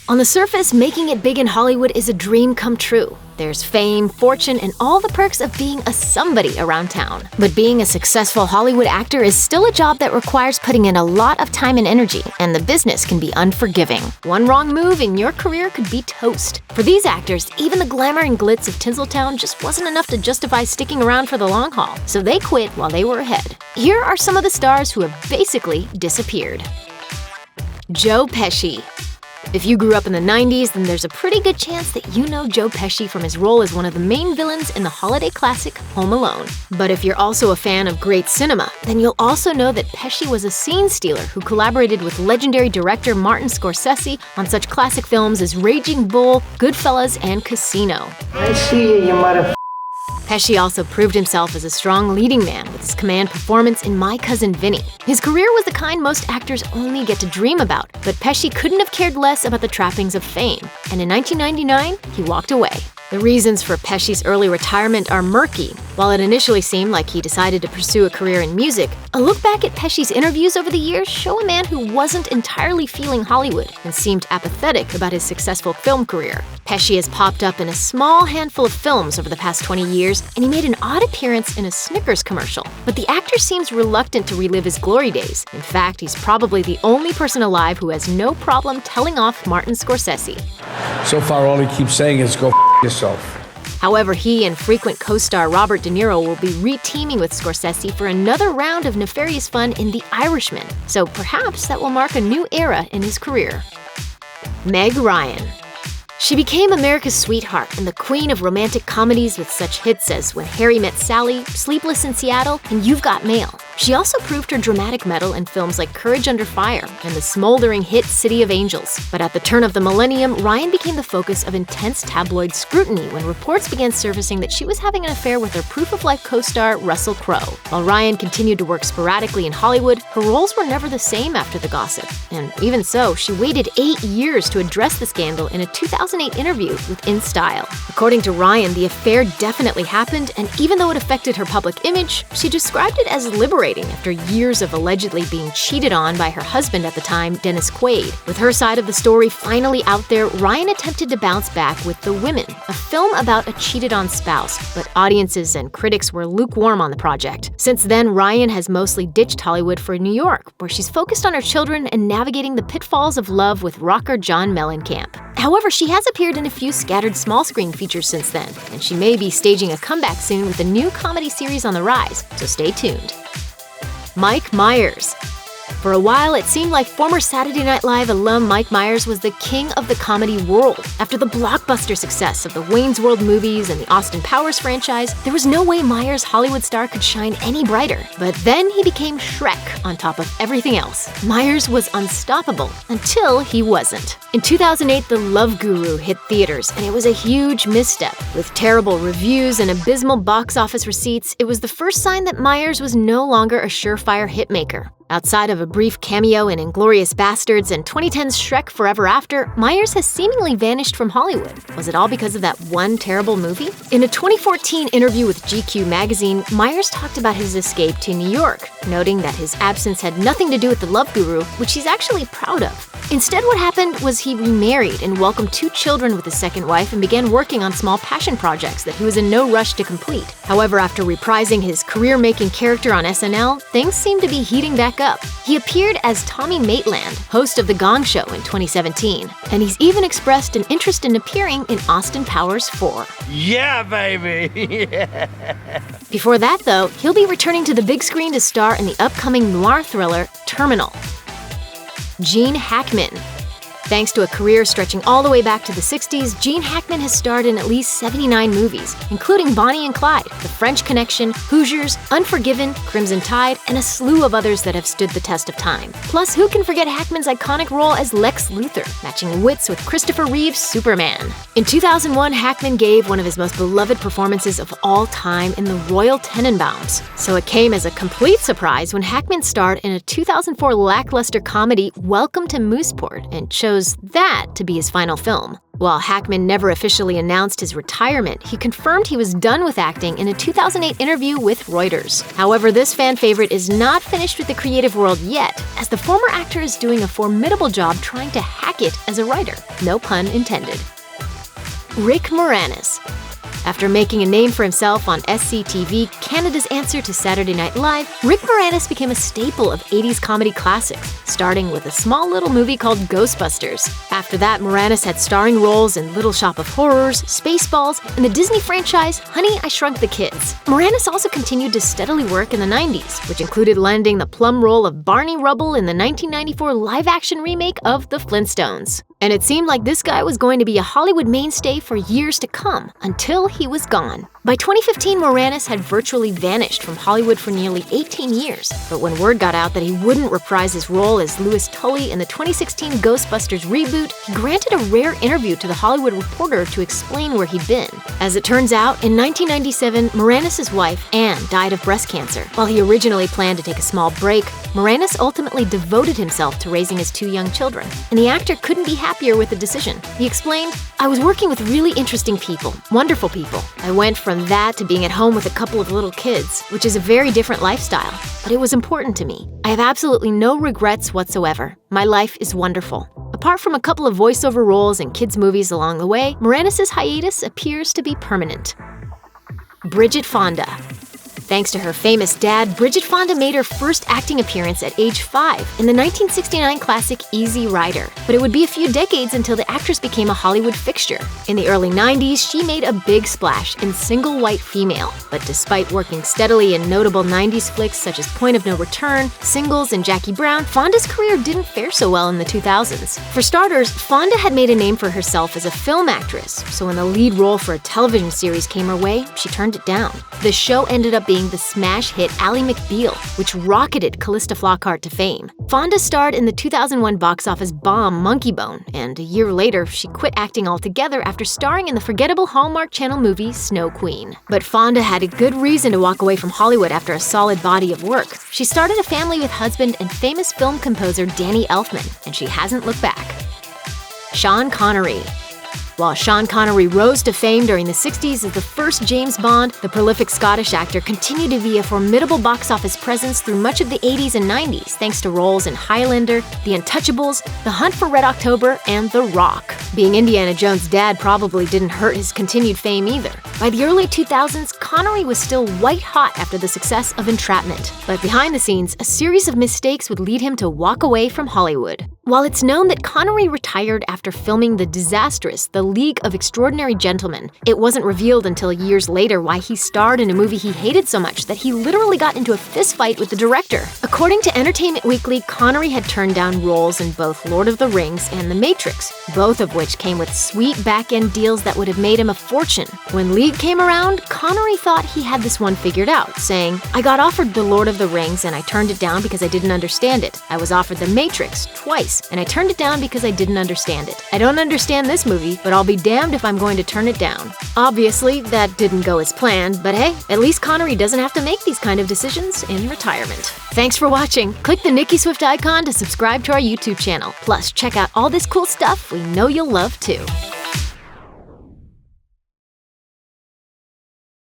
On the surface, making it big in Hollywood is a dream come true. There's fame, fortune, and all the perks of being a somebody around town. But being a successful Hollywood actor is still a job that requires putting in a lot of time and energy, and the business can be unforgiving. One wrong move and your career could be toast. For these actors, even the glamour and glitz of Tinseltown just wasn't enough to justify sticking around for the long haul, so they quit while they were ahead. Here are some of the stars who have basically disappeared. Joe Pesci. If you grew up in the 90s, then there's a pretty good chance that you know Joe Pesci from his role as one of the main villains in the holiday classic Home Alone. But if you're also a fan of great cinema, then you'll also know that Pesci was a scene stealer who collaborated with legendary director Martin Scorsese on such classic films as Raging Bull, Goodfellas, and Casino. I see you, you motherfucker. Pesci also proved himself as a strong leading man with his command performance in My Cousin Vinny. His career was the kind most actors only get to dream about, but Pesci couldn't have cared less about the trappings of fame, and in 1999, he walked away. The reasons for Pesci's early retirement are murky. While it initially seemed like he decided to pursue a career in music, a look back at Pesci's interviews over the years show a man who wasn't entirely feeling Hollywood and seemed apathetic about his successful film career. Pesci has popped up in a small handful of films over the past 20 years, and he made an odd appearance in a Snickers commercial. But the actor seems reluctant to relive his glory days. In fact, he's probably the only person alive who has no problem telling off Martin Scorsese. So far, all he keeps saying is go yourself. However, he and frequent co-star Robert De Niro will be re-teaming with Scorsese for another round of nefarious fun in The Irishman, so perhaps that will mark a new era in his career. Meg Ryan. She became America's sweetheart and the queen of romantic comedies with such hits as When Harry Met Sally, Sleepless in Seattle, and You've Got Mail. She also proved her dramatic mettle in films like Courage Under Fire and the smoldering hit City of Angels. But at the turn of the millennium, Ryan became the focus of intense tabloid scrutiny when reports began surfacing that she was having an affair with her Proof of Life co-star Russell Crowe. While Ryan continued to work sporadically in Hollywood, her roles were never the same after the gossip. And even so, she waited 8 years to address the scandal in a 2008 interview with InStyle. According to Ryan, the affair definitely happened, and even though it affected her public image, she described it as liberating after years of allegedly being cheated on by her husband at the time, Dennis Quaid. With her side of the story finally out there, Ryan attempted to bounce back with The Women, a film about a cheated-on spouse, but audiences and critics were lukewarm on the project. Since then, Ryan has mostly ditched Hollywood for New York, where she's focused on her children and navigating the pitfalls of love with rocker John Mellencamp. However, she has appeared in a few scattered small-screen features since then, and she may be staging a comeback soon with a new comedy series on the rise, so stay tuned. Mike Myers. For a while, it seemed like former Saturday Night Live alum Mike Myers was the king of the comedy world. After the blockbuster success of the Wayne's World movies and the Austin Powers franchise, there was no way Myers' Hollywood star could shine any brighter. But then he became Shrek on top of everything else. Myers was unstoppable until he wasn't. In 2008, The Love Guru hit theaters, and it was a huge misstep. With terrible reviews and abysmal box office receipts, it was the first sign that Myers was no longer a surefire hitmaker. Outside of a brief cameo in Inglourious Basterds and 2010's Shrek Forever After, Myers has seemingly vanished from Hollywood. Was it all because of that one terrible movie? In a 2014 interview with GQ magazine, Myers talked about his escape to New York, noting that his absence had nothing to do with The Love Guru, which he's actually proud of. Instead, what happened was he remarried and welcomed 2 children with his second wife and began working on small passion projects that he was in no rush to complete. However, after reprising his career-making character on SNL, things seemed to be heating back up. He appeared as Tommy Maitland, host of The Gong Show in 2017, and he's even expressed an interest in appearing in Austin Powers 4. Yeah, baby! Before that, though, he'll be returning to the big screen to star in the upcoming noir thriller Terminal. Gene Hackman. Thanks to a career stretching all the way back to the 60s, Gene Hackman has starred in at least 79 movies, including Bonnie and Clyde, The French Connection, Hoosiers, Unforgiven, Crimson Tide, and a slew of others that have stood the test of time. Plus, who can forget Hackman's iconic role as Lex Luthor, matching wits with Christopher Reeve's Superman. In 2001, Hackman gave one of his most beloved performances of all time in The Royal Tenenbaums. So it came as a complete surprise when Hackman starred in a 2004 lackluster comedy, Welcome to Mooseport, and chose that to be his final film. While Hackman never officially announced his retirement, he confirmed he was done with acting in a 2008 interview with Reuters. However, this fan favorite is not finished with the creative world yet, as the former actor is doing a formidable job trying to hack it as a writer. No pun intended. Rick Moranis. After making a name for himself on SCTV, Canada's answer to Saturday Night Live, Rick Moranis became a staple of 80s comedy classics, starting with a small little movie called Ghostbusters. After that, Moranis had starring roles in Little Shop of Horrors, Spaceballs, and the Disney franchise Honey, I Shrunk the Kids. Moranis also continued to steadily work in the 90s, which included landing the plum role of Barney Rubble in the 1994 live-action remake of The Flintstones. And it seemed like this guy was going to be a Hollywood mainstay for years to come, until he was gone. By 2015, Moranis had virtually vanished from Hollywood for nearly 18 years, but when word got out that he wouldn't reprise his role as Louis Tully in the 2016 Ghostbusters reboot, he granted a rare interview to The Hollywood Reporter to explain where he'd been. As it turns out, in 1997, Moranis' wife, Anne, died of breast cancer. While he originally planned to take a small break, Moranis ultimately devoted himself to raising his 2 young children, and the actor couldn't be happier with the decision. He explained, "I was working with really interesting people, wonderful people. I went from that to being at home with a couple of little kids, which is a very different lifestyle, but it was important to me. I have absolutely no regrets whatsoever. My life is wonderful." Apart from a couple of voiceover roles in kids' movies along the way, Moranis' hiatus appears to be permanent. Bridget Fonda. Thanks to her famous dad, Bridget Fonda made her first acting appearance at age 5 in the 1969 classic Easy Rider. But it would be a few decades until the actress became a Hollywood fixture. In the early 90s, she made a big splash in Single White Female. But despite working steadily in notable 90s flicks such as Point of No Return, Singles, and Jackie Brown, Fonda's career didn't fare so well in the 2000s. For starters, Fonda had made a name for herself as a film actress, so when the lead role for a television series came her way, she turned it down. The show ended up being the smash hit Ally McBeal, which rocketed Callista Flockhart to fame. Fonda starred in the 2001 box office bomb Monkey Bone, and a year later, she quit acting altogether after starring in the forgettable Hallmark Channel movie Snow Queen. But Fonda had a good reason to walk away from Hollywood after a solid body of work. She started a family with husband and famous film composer Danny Elfman, and she hasn't looked back. Sean Connery. While Sean Connery rose to fame during the 60s as the first James Bond, the prolific Scottish actor continued to be a formidable box office presence through much of the 80s and 90s, thanks to roles in Highlander, The Untouchables, The Hunt for Red October, and The Rock. Being Indiana Jones' dad probably didn't hurt his continued fame either. By the early 2000s, Connery was still white hot after the success of Entrapment. But behind the scenes, a series of mistakes would lead him to walk away from Hollywood. While it's known that Connery retired after filming the disastrous The League of Extraordinary Gentlemen, it wasn't revealed until years later why he starred in a movie he hated so much that he literally got into a fistfight with the director. According to Entertainment Weekly, Connery had turned down roles in both Lord of the Rings and The Matrix, both of which came with sweet back-end deals that would have made him a fortune. When League came around, Connery thought he had this one figured out, saying, "I got offered The Lord of the Rings and I turned it down because I didn't understand it. I was offered The Matrix twice, and I turned it down because I didn't understand it. I don't understand this movie, but I'll be damned if I'm going to turn it down." Obviously, that didn't go as planned, but hey, at least Connery doesn't have to make these kind of decisions in retirement. Thanks for watching. Click the Nikki Swift icon to subscribe to our YouTube channel. Plus, check out all this cool stuff we know you'll love too.